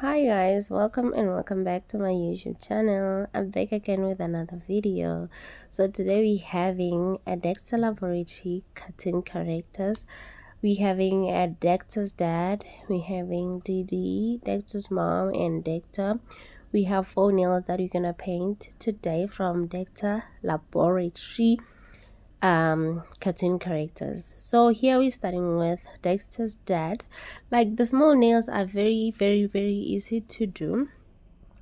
Hi guys, welcome and welcome back to my YouTube channel. I'm back again with another video. So today we having a Dexter laboratory cartoon characters. We having a Dexter's dad, we having Dee Dee, Dexter's mom, and Dexter. We have 4 nails that we're gonna paint today from Dexter laboratory cartoon characters. So here we're starting with Dexter's dad. Like the small nails are very easy to do.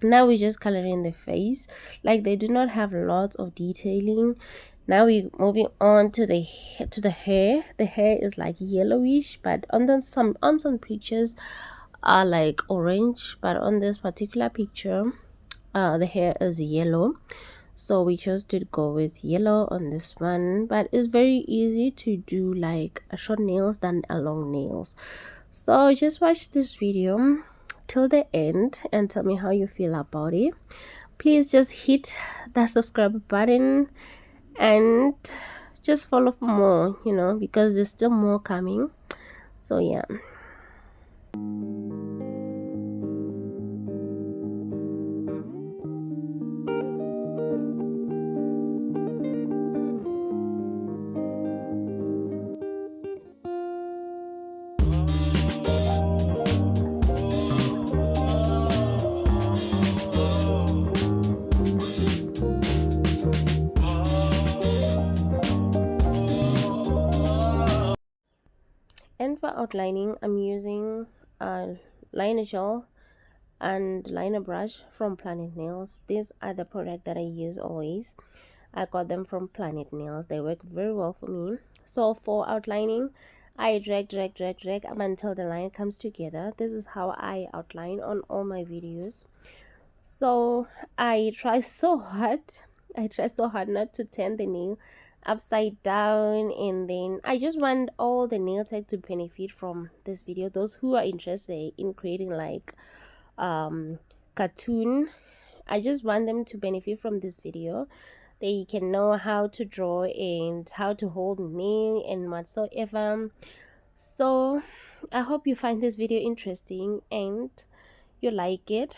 Now we're just coloring the face. Like they do not have lots of detailing. Now we're moving on to the hair. The hair is like yellowish, but on some pictures are like orange, but on this particular picture the hair is yellow, so we chose to go with yellow on this one. But it's very easy to do like a short nails than a long nails. So just watch this video till the end and tell me how you feel about it. Please just hit that subscribe button and just follow for more, because there's still more coming. So yeah. And for outlining, I'm using a liner gel and liner brush from Planet Nails. These are the product that I use always. I got them from Planet Nails. They work very well for me. So for outlining, I drag up until the line comes together. This is how I outline on all my videos. So I try so hard not to turn the nail upside down, and then I just want all the nail tech to benefit from this video. Those who are interested in creating like cartoon, I just want them to benefit from this video. They can know how to draw and how to hold nail and whatsoever. So I hope you find this video interesting and you like it.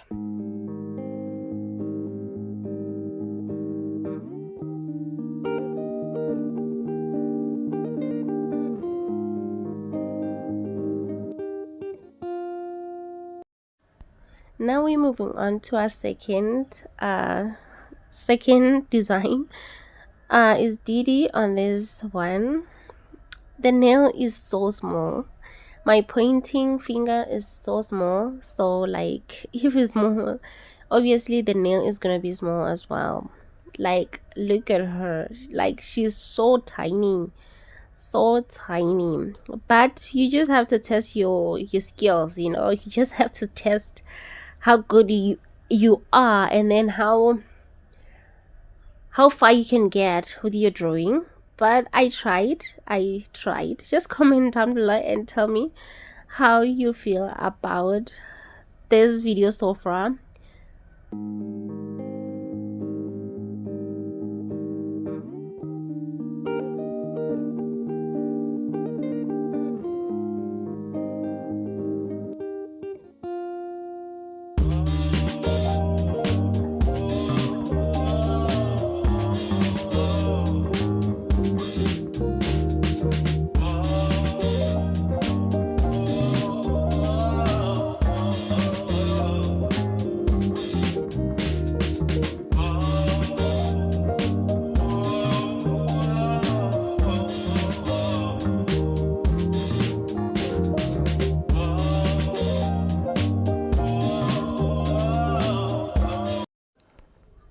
Now we're moving on to our second design. Is Dee Dee on this one. The nail is so small. My pointing finger is so small, so like if it's small, obviously the nail is gonna be small as well. Like look at her, like she's so tiny, but you just have to test your skills. You just have to test how good you are, and then how far you can get with your drawing. But I tried. Just comment down below and tell me how you feel about this video so far.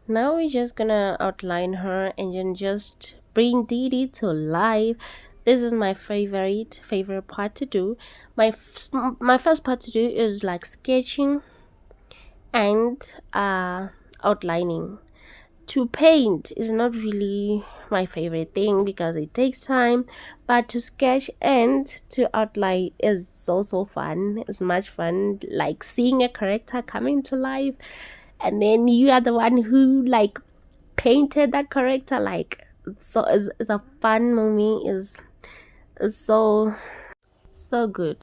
Now we're just gonna outline her and then just bring Dee Dee to life. This is my favorite part to do. My first part to do is like sketching and outlining. To paint is not really my favorite thing because it takes time, but to sketch and to outline is so fun. It's much fun, like seeing a character coming to life, and then you are the one who like painted that character. Like so it's a fun movie. Is so good.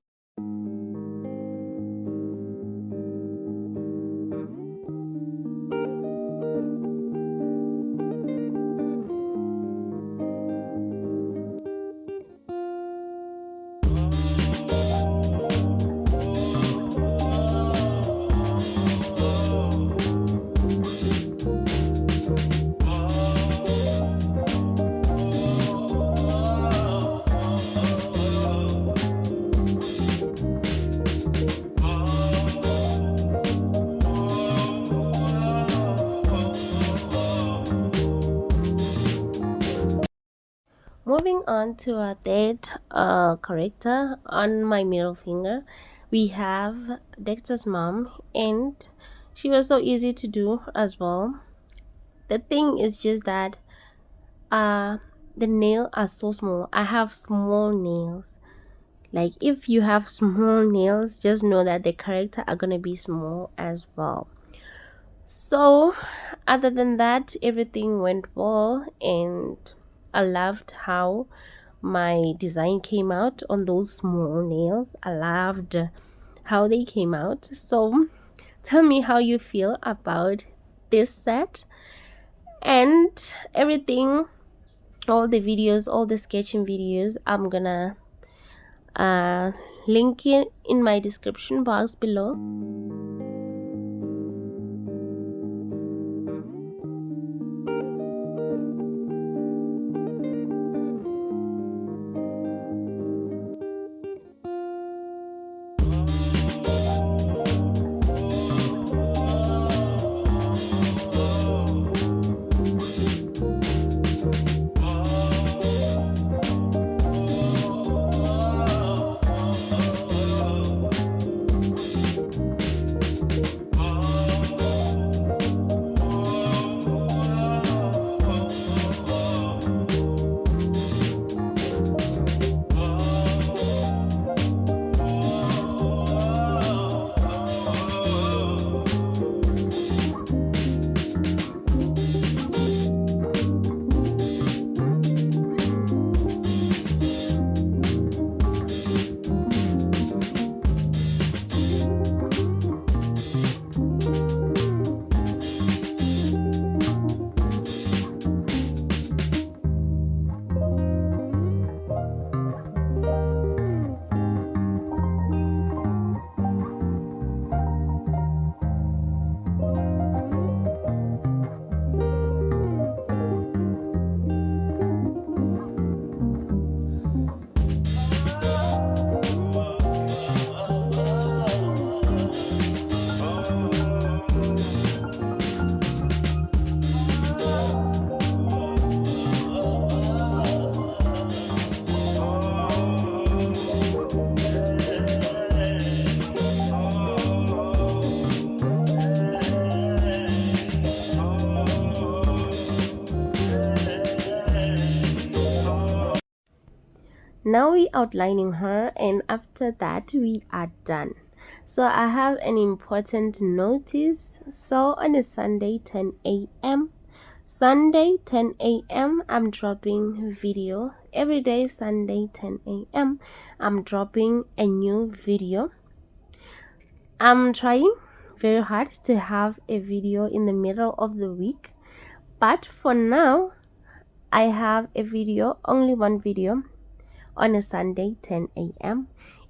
moving on to our third character on my middle finger. We have Dexter's mom, and she was so easy to do as well. The thing is just that the nails are so small. I have small nails. Like, if you have small nails, just know that the character are gonna be small as well. So other than that, everything went well, and I loved how my design came out on those small nails. I loved how they came out. So tell me how you feel about this set and everything. All the videos, all the sketching videos, I'm gonna link it in my description box below. Now we outlining her, and after that we are done. So I have an important notice. So on a Sunday 10 a.m. I'm dropping video every day. Sunday 10 a.m. I'm dropping a new video. I'm trying very hard to have a video in the middle of the week, but for now I have a video, only one video on a Sunday 10 a.m.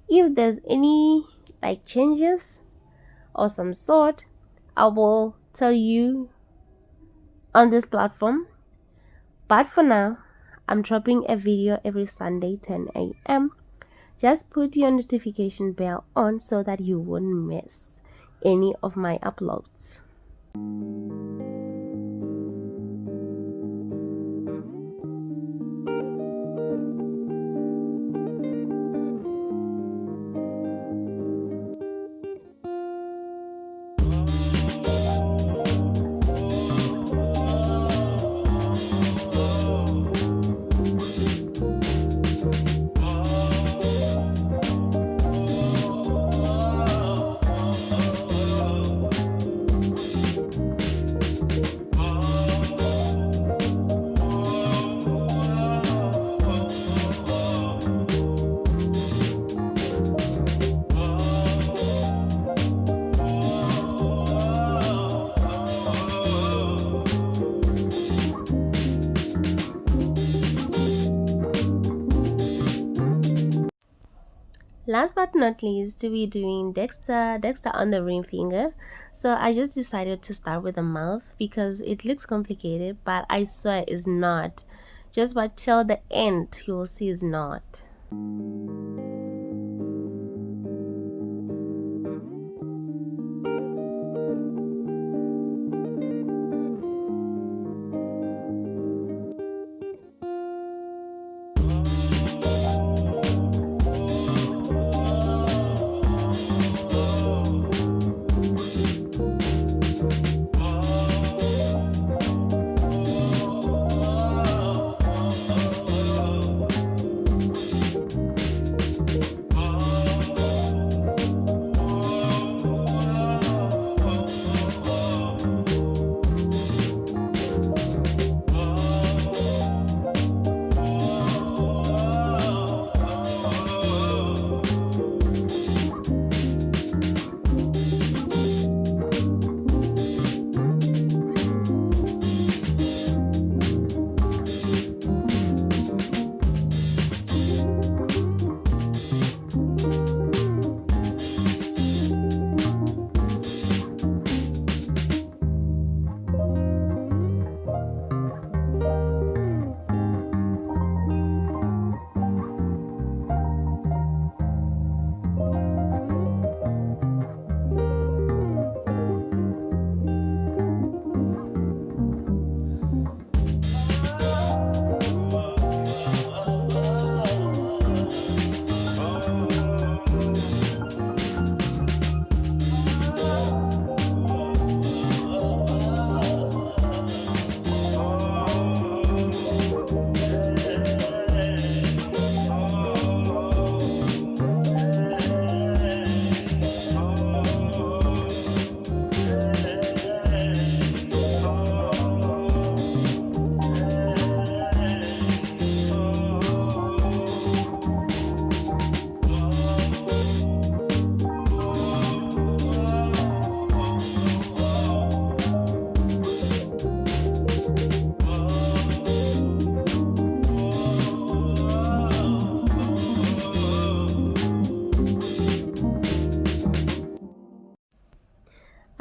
If there's any like changes or some sort, I will tell you on this platform, but for now I'm dropping a video every Sunday 10 a.m. Just put your notification bell on so that you won't miss any of my uploads. Last but not least, we're doing Dexter on the ring finger. So I just decided to start with the mouth because it looks complicated, but I swear it's not. Just wait till the end, you will see it's not.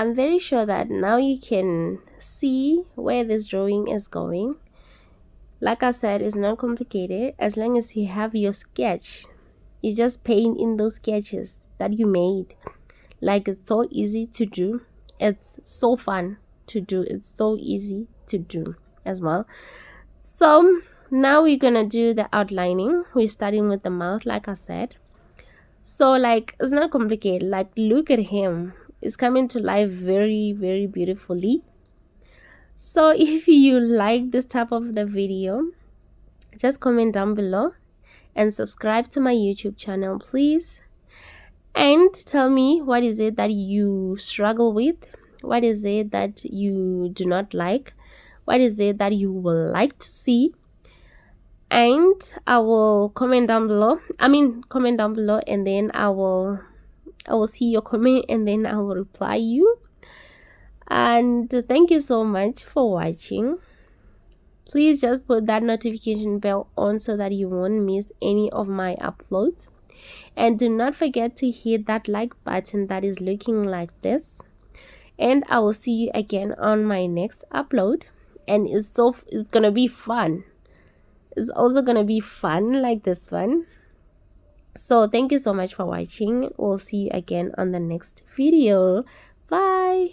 I'm very sure that now you can see where this drawing is going. Like I said, it's not complicated. As long as you have your sketch, you just paint in those sketches that you made. Like, it's so easy to do, it's so fun to do, it's so easy to do as well. So now we're gonna do the outlining. We're starting with the mouth, like I said. So like, it's not complicated. Like, look at him, it's coming to life very, very beautifully. So if you like this type of the video, just comment down below and subscribe to my YouTube channel, please. And tell me, what is it that you struggle with? What is it that you do not like? What is it that you would like to see? And I will comment down below. Comment down below, and then I will see your comment, and then I will reply you. And thank you so much for watching. Please just put that notification bell on so that you won't miss any of my uploads. And do not forget to hit that like button that is looking like this. And I will see you again on my next upload. And it's gonna be fun. It's also gonna be fun like this one. So thank you so much for watching. We'll see you again on the next video. Bye.